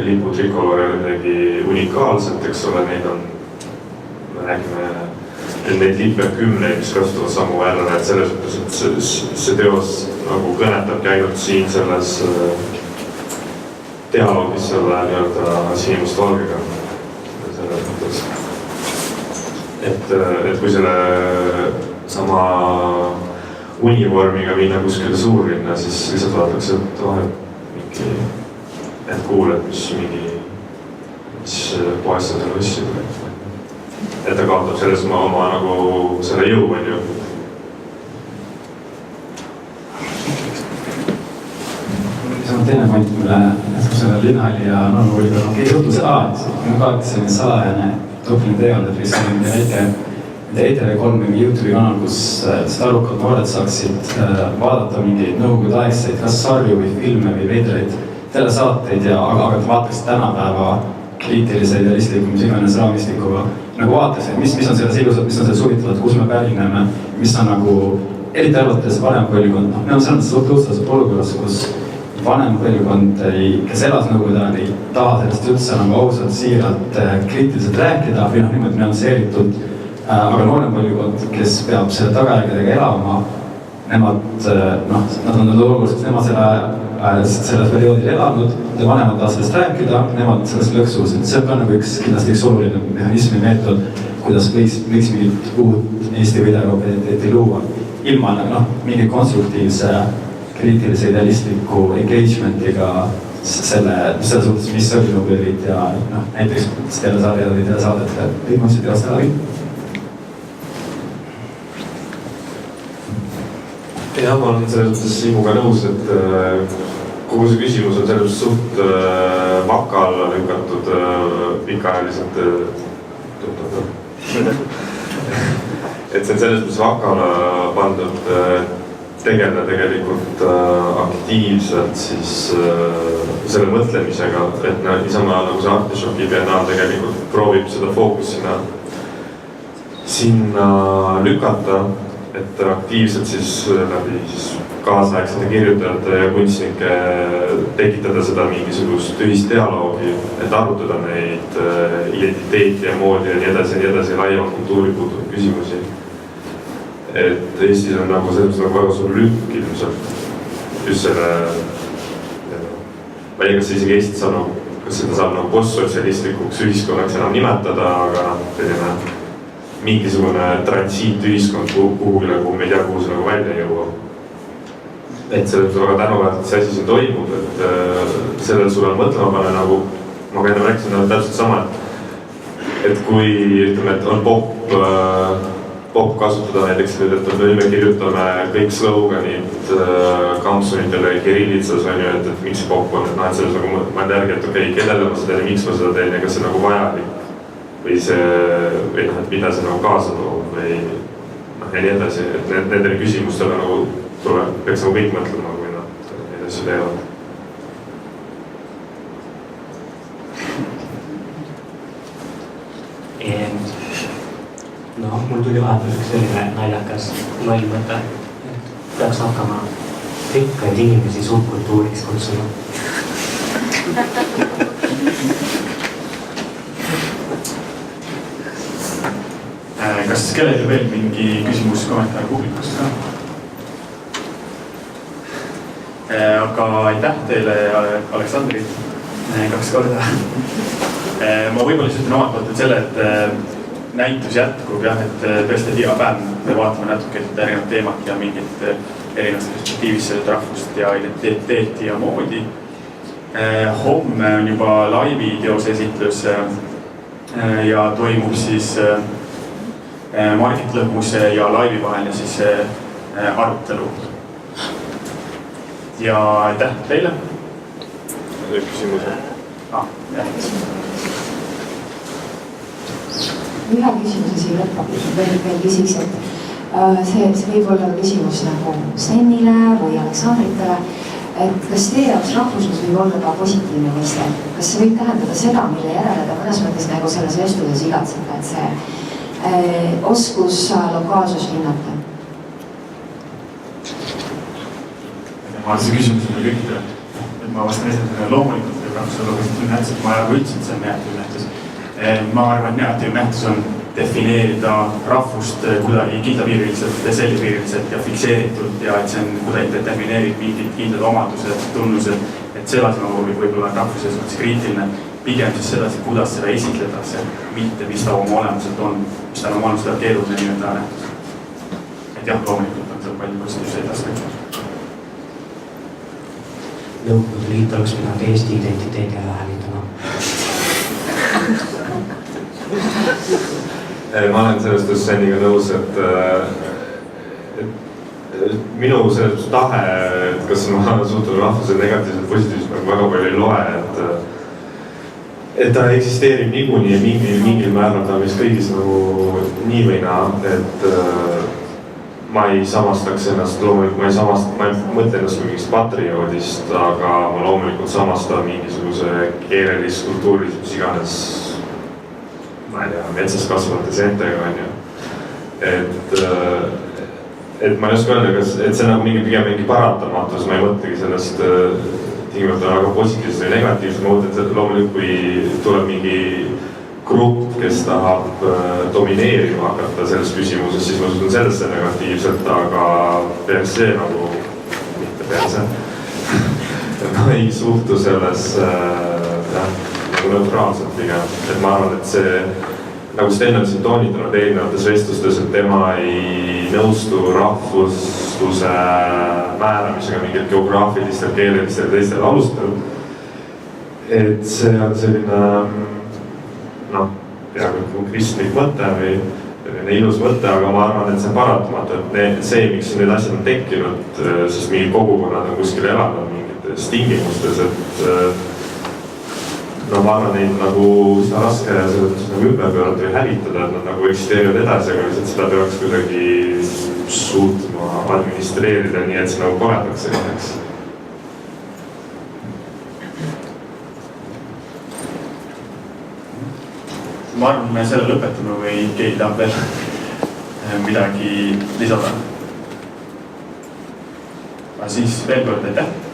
lipu trikoloor on midagi unikaalset, eks ole, neid on, me räägime, neid lippe on kümneid, mis kasutavad samu värve, et selles mõttes, et see teos nagu kõnetabki ainult siin selles dialoogis selle nii-öelda sinimustvalgega. Selles mõttes, et kui selle sama univormiga minna kuskile suurlinna, siis lihtsalt vaadatakse, et et kuuled, mis poes sa selle võssi tuleb. Et ta kaotab selles oma nagu selle jõu, on ju. See on teine point, mille selle Linnahalli ja Nõukogude on keegi jutu seda, et minu kaartis selline salajane Dublini teevad, et lihtsalt mingi väike ETV3 mingi YouTube'i kanal, kus seda arukad noored saaksid vaadata mingeid nõukogudeaegseid kas sarju või filme või veidraid telesaateid ja aga vaataks tänapäeva kriitilise idealistliku, mis iganes raamistikuga nagu vaataks, et mis on selles ilusad, mis on selles huvitavad, kus me pärineme, mis on nagu eriti arvates vanem põlvkond, noh, me oleme selles suhteliselt olukorras, kus vanem põlvkond, kes elas nõukogude ajal, ei taha sellest üldse nagu ausalt, siiralt, kriitiliselt rääkida või noh, niimoodi nüansseeritud. Aga noorem põlvkond, kes peab selle tagajärgedega elama, nemad on olukorras, kus nemad selles perioodil elanud ja vanemad taha sellest rääkida, nemad sellest lõksus, et see on ka nagu kindlasti üks oluline mehhanismi meetod, kuidas võiks mingit uut Eesti või Ida-Euroopa identiteeti luua, ilma mingi konstruktiivse, kriitilise, idealistliku engagementiga selle suhtes, mis oli Nõukogude ja näiteks telesarjad või telesaadete viimased teoste läbi. Jah, ma olen selles mõttes Siimuga nõus, et kogu see küsimus on selles suht vaka alla lükatud pikaajaliselt. Et see on selles mõttes vaka alla pandud tegeleda tegelikult aktiivselt siis selle mõtlemisega, et niisama nagu see Artišoki biennaal tegelikult proovib seda fookus sinna lükata. et aktiivselt siis läbi siis kaasaegsete kirjutajate ja kunstnike tekitada seda mingisugust ühist dialoogi, et arutada neid identiteeti ja moodi ja nii edasi, laiemalt kultuuri puutuvaid küsimusi. Et Eestis on nagu selles nagu väga suur lükk ilmselt just selle, ma ei tea, kas isegi Eestit saab nagu, kas seda saab nagu postsotsialistlikuks ühiskonnaks enam nimetada, aga selline mingisugune transiitühiskond kuhugile, kuhu me ei tea, kuhu see nagu välja jõuab. Et selles väga tänuväärselt see asi siin toimub, et sellel sulle mõtlema pane nagu, ma ka enne rääkisin nagu täpselt sama, et kui ütleme, et on pop kasutada näiteks nüüd, et me kirjutame kõik sloganid kampsunitele kirillitsas on ju, et miks pop on, et selles nagu mõelda järgi, et okei, kellele ma seda teen ja miks ma seda teen ja kas see nagu vajalik või see, või et mida see nagu kaasa toob või ja nii edasi, et nendele küsimustele nagu peaks nagu kõik mõtlema, kui nad neid asju teevad. No, mul tuli vahepeal üks selline naljakas loll mõte, et peaks hakkama rikkaid inimesi subkultuuriks kutsuma. Kas kellelgi veel mingi küsimus, kommentaar publikust ka? Aga aitäh teile, Aleksandri, 2 korda. Ma võib-olla ütlen omalt poolt selle, et näitus jätkub jah, et tõesti iga päev me vaatame natuke erinevat teemat ja mingit erinevast perspektiivist rahvust ja identiteeti ja moodi. Homme on juba laivi teosesitlus ja toimub siis Margit Lõhmuse ja laivi vaheline siis arutelu. Ja aitäh teile. Küsimuse. Ühe küsimuse siia lõppu veel küsiks, et see võib olla küsimus nagu Stenile või Aleksandritele, et kas teie jaoks rahvuslus võib olla ka positiivne mõiste? Kas see võib tähendada seda, mille järele ta mõnes mõttes nagu selles vestluses igatseb, et see oskus lokaalsust hinnata? See küsimus on kõikidele, et ma vastan esimesele loomulikult, et rahvusel positiivne nähtus, et ma ei arva üldse, et see on negatiivne nähtus. Ma arvan, et negatiivne nähtus on defineerida rahvust kuidagi kindlapiiriliselt, selgepiiriliselt ja fikseeritult ja et see on kuidagi determineerib mingid kindlad omadused, tunnused, et sedasi ma võib-olla rahvuse suhtes kriitiline, pigem siis sedasi, kuidas seda esitletakse, mitte mis ta oma olemuselt on, mis ta oma olemuselt keeruline nii-öelda nähtus. Et jah, loomulikult on seal palju positiivseid aspekte. Nõukogude Liit oleks pidanud Eesti identiteedi ära hävitama. Ma olen sellest Seniga nõus, et minu selles tahe, et kas ma suhtun rahvuse negatiivselt positiivselt nagu väga palju ei loe, et ta eksisteerib niikuinii ja mingil määral ta mis kõigis nagu nii või naa, et ma ei samastaks ennast, loomulikult ma ei mõtle ennast mingist patrioodist, aga ma loomulikult samastan mingisuguse keelelist, kultuurilist, mis iganes, ma ei tea, metsas kasvavate seentega on ju. Et ma ei oska öelda, et see nagu pigem mingi paratamatus, ma ei mõtlegi sellest tingimata väga positiivselt või negatiivselt, ma mõtlen, et loomulikult kui tuleb mingi grupp, kes tahab domineerima hakata selles küsimuses, siis ma suhtun sellesse negatiivselt, aga per se nagu, mitte per se, ma ei suhtu sellesse nagu neutraalselt pigem. Et ma arvan, et see, nagu Sten on siin toonitanud erinevates vestlustes, et tema ei nõustu rahvusluse määramisega mingil geograafilistel, keelelistel ja teistel alustel. Et see on selline peaaegu kristlik mõte või ilus mõte, aga ma arvan, et see on paratamatu, et see, miks need asjad on tekkinud, sest mingid kogukonnad on kuskil elanud mingites tingimustes, et ma arvan, neid nagu seda raske selles nagu ümber pöörata või hävitada, et nad nagu eksisteerivad edasi, aga lihtsalt seda peaks kuidagi suutma administreerida nii, et see nagu koledaks selleks. Ma arvan, me selle lõpetame või keegi tahab veel midagi lisada. Aga siis veel kord aitäh!